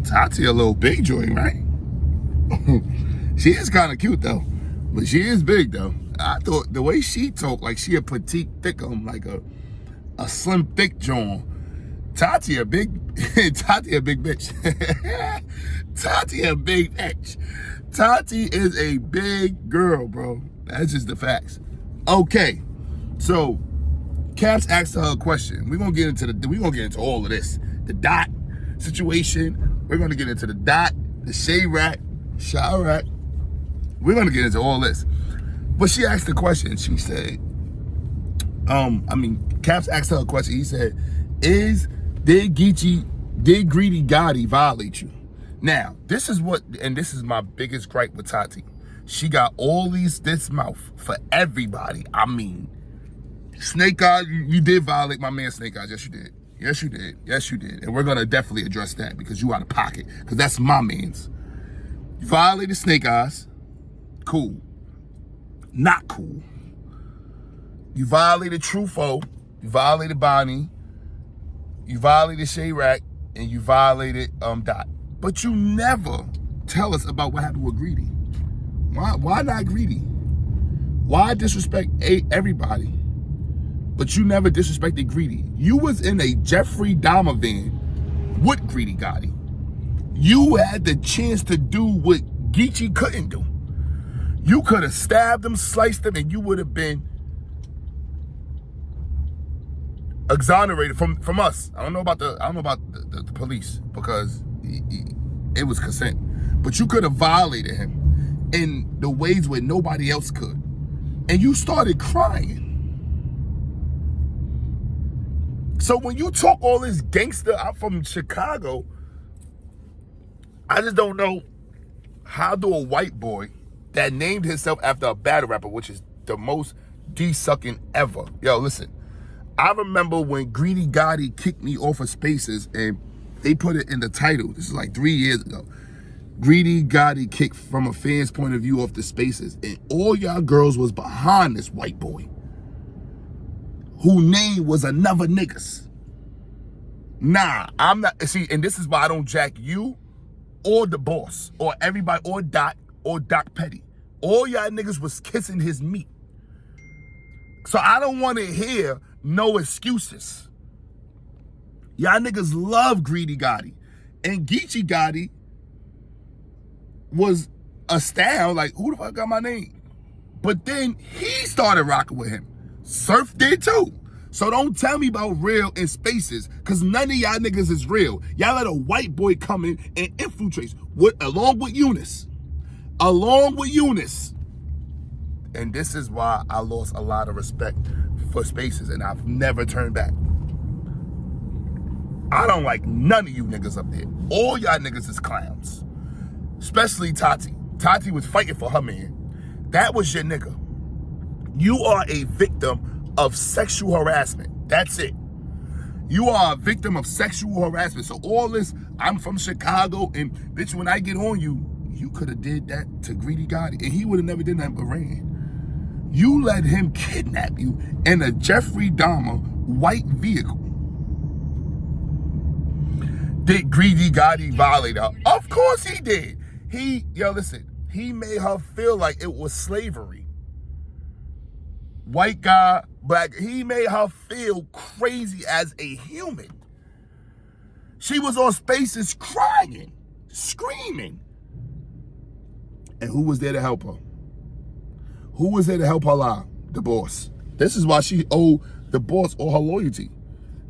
Tati a little big joint, right? She is kind of cute though, but she is big though. I thought the way she talked, like she a petite thickum, like a slim thick joint. Tati a big Tati a big bitch. Tati a big bitch. Tati is a big girl, bro. That's just the facts. Okay, so Caps asked her a question. We're gonna get into all of this. The dot situation. We're gonna get into the dot, the Chirac. We're gonna get into all this. But she asked the question. She said, Caps asked her a question. He said, did Greedy Gotti violate you? Now, this is my biggest gripe with Tati. She got all this mouth for everybody. I mean, Snake Eyes, you did violate my man Snake Eyes. Yes, you did. Yes, you did. Yes, you did. And we're going to definitely address that because you out of pocket. Because that's my man's. You violated Snake Eyes. Cool. Not cool. You violated Trufo. You violated Bonnie. You violated Chirac. And you violated Dot. But you never tell us about what happened with Greedy. Why not Greedy? Why disrespect everybody? But you never disrespected Greedy. You was in a Jeffrey Dahmer van with Greedy Gotti. You had the chance to do what Geechee couldn't do. You could have stabbed him, sliced him, and you would have been exonerated from us. I don't know about the police because it was consent. But you could have violated him in the ways where nobody else could. And you started crying. So when you talk all this gangster, I'm from Chicago, I just don't know how do a white boy that named himself after a battle rapper, which is the most D-sucking ever. Yo, listen, I remember when Greedy Gotti kicked me off of Spaces and they put it in the title. This is like 3 years ago. Greedy Gotti kicked from a fan's point of view off the Spaces. And all y'all girls was behind this white boy whose name was another niggas. Nah, I'm not. See, and this is why I don't jack you or the boss or everybody or Doc Petty. All y'all niggas was kissing his meat. So I don't want to hear no excuses. Y'all niggas love Greedy Gotti. And Geechee Gotti was astounded, like, who the fuck got my name? But then he started rocking with him. Surf did too. So don't tell me about real in Spaces, because none of y'all niggas is real. Y'all let a white boy come in and infiltrate along with Eunice. And this is why I lost a lot of respect for Spaces, and I've never turned back. I don't like none of you niggas up there. All y'all niggas is clowns. Especially Tati. Tati was fighting for her man. That was your nigga. You are a victim of sexual harassment. That's it. You are a victim of sexual harassment. So all this, I'm from Chicago, and bitch, when I get on you, you could have did that to Greedy Gotti, and he would have never did nothing but ran. You let him kidnap you in a Jeffrey Dahmer white vehicle. Did Greedy Gotti violate her? Of course he did. He made her feel like it was slavery. White guy, black, he made her feel crazy as a human. She was on Spaces crying, screaming. And who was there to help her? Who was there to help her lie? The boss. This is why she owed the boss all her loyalty.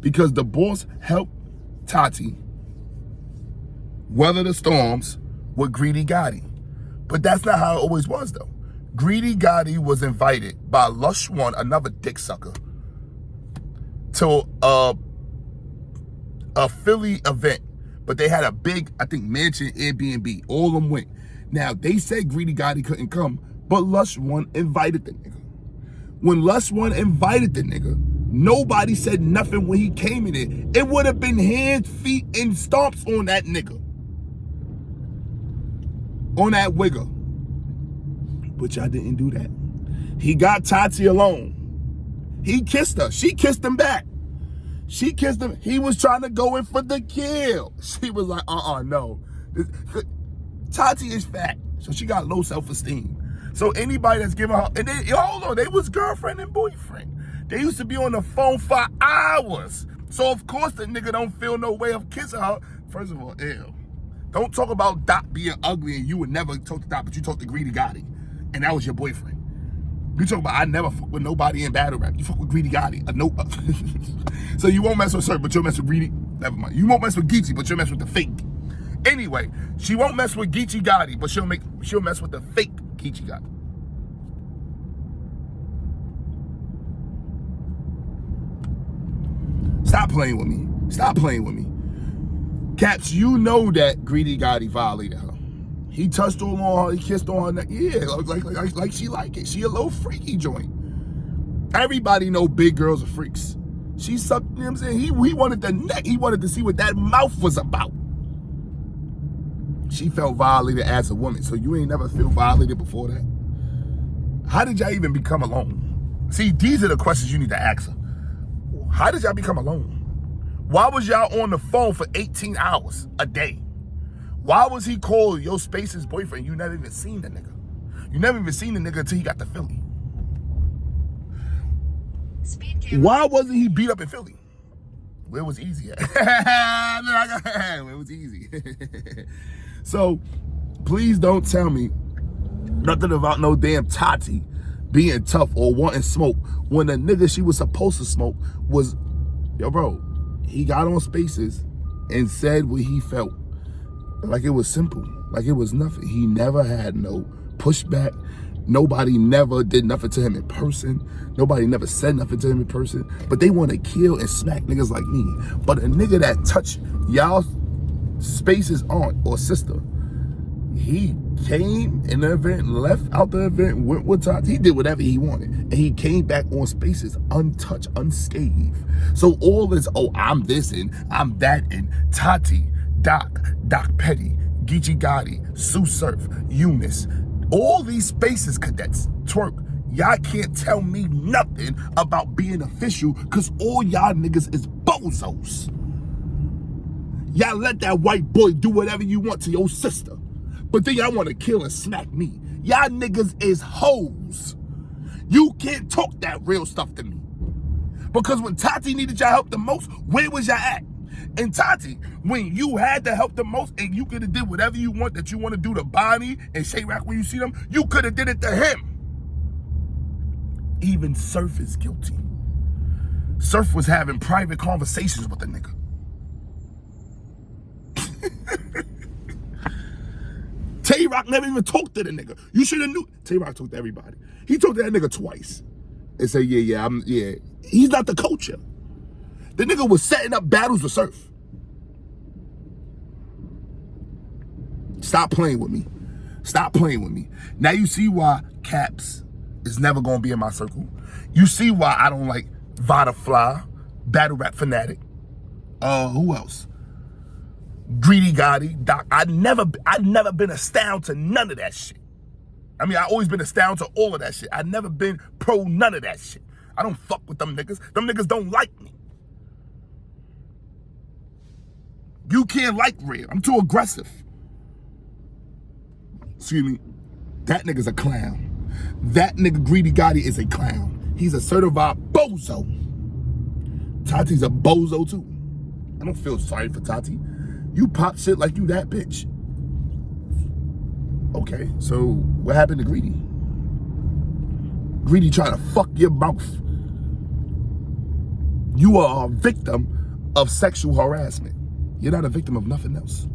Because the boss helped Tati weather the storms with Greedy Gotti. But that's not how it always was, though. Greedy Gotti was invited by Lush One, another dick sucker, to a Philly event. But they had a big, I think, mansion, Airbnb. All of them went. Now, they said Greedy Gotti couldn't come, but Lush One invited the nigga. When Lush One invited the nigga, nobody said nothing when he came in there. It would have been hands, feet, and stomps on that nigga. On that wigger. But y'all didn't do that. He got Tati alone. He kissed her. She kissed him back. She kissed him. He was trying to go in for the kill. She was like, no. Tati is fat, so she got low self-esteem. So anybody that's giving her, and they, hold on, they was girlfriend and boyfriend. They used to be on the phone for hours. So of course the nigga don't feel no way of kissing her. First of all, ew. Don't talk about Doc being ugly and you would never talk to Doc, but you talk to Greedy Gotti. And that was your boyfriend. You talk about I never fuck with nobody in battle rap. You fuck with Greedy Gotti. So you won't mess with her, but you'll mess with Greedy. Never mind. You won't mess with Geechee, but you'll mess with the fake. Anyway, she won't mess with Geechee Gotti, but she'll mess with the fake Geechee Gotti. Stop playing with me. Stop playing with me. Caps, you know that Greedy Gotti violated her. He touched on her, he kissed on her neck. Yeah, like she like it. She a little freaky joint. Everybody know big girls are freaks. She sucked, you know what I'm saying? He wanted the neck. He wanted to see what that mouth was about. She felt violated as a woman. So you ain't never feel violated before that? How did y'all even become alone? See, these are the questions you need to ask her. How did y'all become alone? Why was y'all on the phone for 18 hours a day? Why was he called your Space's boyfriend? You never even seen the nigga. You never even seen the nigga until he got to Philly. Why wasn't he beat up in Philly? Where was easy at? Where was easy? So, please don't tell me nothing about no damn Tati being tough or wanting smoke when the nigga she was supposed to smoke was, yo bro, he got on Spaces and said what he felt. Like it was simple, like it was nothing. He never had no pushback. Nobody never did nothing to him in person. Nobody never said nothing to him in person. But they want to kill and smack niggas like me. But a nigga that touched y'all Space's aunt or sister, he came in the event, left out the event, went with Tati. He did whatever he wanted. And he came back on Spaces untouched, unscathed. So all this, oh, I'm this and I'm that, and Tati, Doc Petty, Geechee Gotti, Sue Surf, Eunice, all these Spaces cadets, Twerk, y'all can't tell me nothing about being official because all y'all niggas is bozos. Y'all let that white boy do whatever you want to your sister, but then y'all want to kill and smack me. Y'all niggas is hoes. You can't talk that real stuff to me. Because when Tati needed y'all help the most, where was y'all at? And Tati, when you had to help the most and you could have did whatever you want that you want to do to Bonnie and Shay Rock when you see them, you could have did it to him. Even Surf is guilty. Surf was having private conversations with the nigga. Tay-Rock never even talked to the nigga. You should have knew. Tay-Rock talked to everybody. He talked to that nigga twice and said, yeah. He's not the culture. The nigga was setting up battles with Surf. Stop playing with me. Stop playing with me. Now you see why Caps is never gonna be in my circle. You see why I don't like Vada Fly, Battle Rap Fanatic. Who else? Greedy Gotti, Doc. I've never been astounded to none of that shit. I mean, I always been astounded to all of that shit. I've never been pro none of that shit. I don't fuck with them niggas. Them niggas don't like me. You can't like Red. I'm too aggressive. Excuse me. That nigga's a clown. That nigga Greedy Gotti is a clown. He's a certified bozo. Tati's a bozo too. I don't feel sorry for Tati. You pop shit like you that bitch. Okay, so what happened to Greedy? Greedy trying to fuck your mouth. You are a victim of sexual harassment. You're not a victim of nothing else.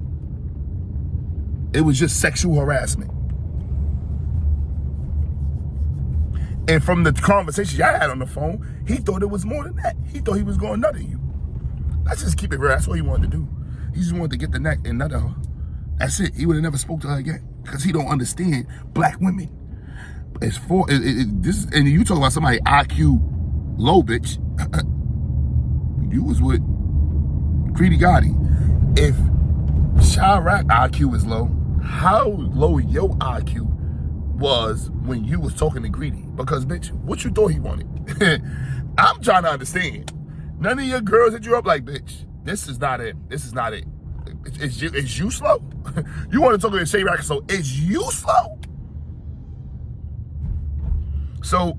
It was just sexual harassment. And from the conversation y'all had on the phone, he thought it was more than that. He thought he was going nut at you. Let's just keep it real. That's what he wanted to do. He just wanted to get the neck and nut at her. That's it. He would have never spoke to her again because he don't understand black women. It's for this, and you talk about somebody IQ low, bitch. You was with Greedy Gotti. If Chirac IQ is low, how low your IQ was when you was talking to Greedy? Because bitch, what you thought he wanted? I'm trying to understand. None of your girls hit you up like, bitch, this is not it. This is not it. Is you slow? You want to talk to the shade racket, so is you slow? So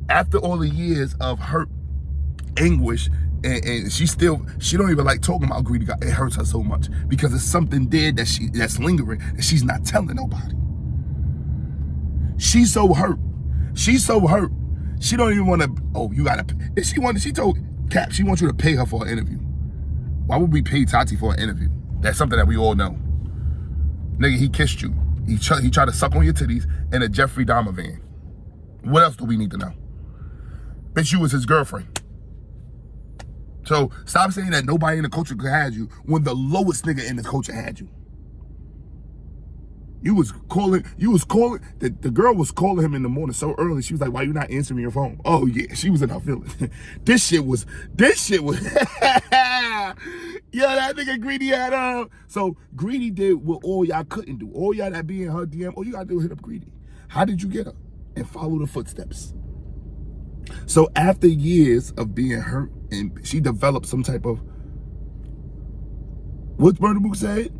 after all the years of hurt, anguish, and she don't even like talking about greedy God. It hurts her so much because it's something there that's lingering and she's not telling nobody. She's so hurt. She's so hurt. She don't even want to. Oh, you gotta. She told Cap she wants you to pay her for an interview. Why would we pay Tati for an interview? That's something that we all know. Nigga, he kissed you. He tried to suck on your titties in a Jeffrey Dahmer van. What else do we need to know? Bitch, you was his girlfriend. So stop saying that nobody in the culture had you when the lowest nigga in the culture had you. The girl was calling him in the morning so early. She was like, why you not answering your phone? Oh yeah, she was in her feelings. This shit was, yo, that nigga Greedy had so Greedy did what all y'all couldn't do. All y'all that be in her DM, all you gotta do is hit up Greedy. How did you get her? And follow the footsteps. So after years of being hurt, and she developed some type of, what's Murder Book said?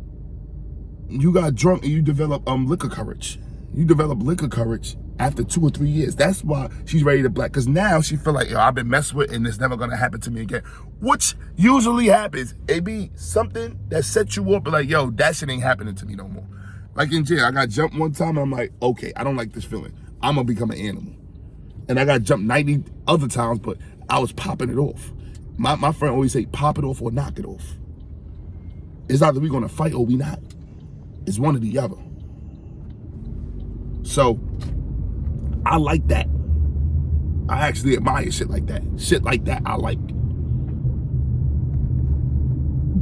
You got drunk and you develop liquor courage. You develop liquor courage after 2 or 3 years. That's why she's ready to black. Because now she feel like, yo, I've been messed with and it's never going to happen to me again. Which usually happens. It be something that sets you up like, yo, that shit ain't happening to me no more. Like in jail, I got jumped one time and I'm like, okay, I don't like this feeling. I'm going to become an animal. And I got jumped 90 other times, but I was popping it off. My friend always say, pop it off or knock it off. It's either we going to fight or we not. It's one or the other. So, I like that. I actually admire shit like that. Shit like that, I like.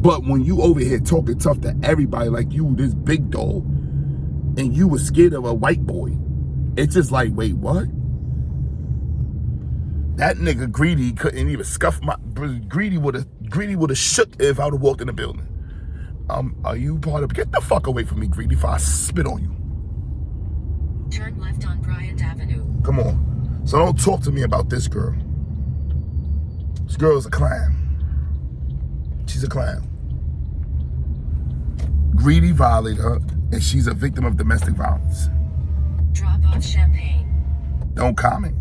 But when you over here talking tough to everybody like you, this big dog, and you was scared of a white boy, it's just like, wait, what? That nigga Greedy couldn't even scuff my. Greedy would have shook if I would have walked in the building. Are you part of? Get the fuck away from me, Greedy, before I spit on you. Turn left on Bryant Avenue. Come on. So don't talk to me about this girl. This girl is a clown. She's a clown. Greedy violated her, and she's a victim of domestic violence. Drop off champagne. Don't comment.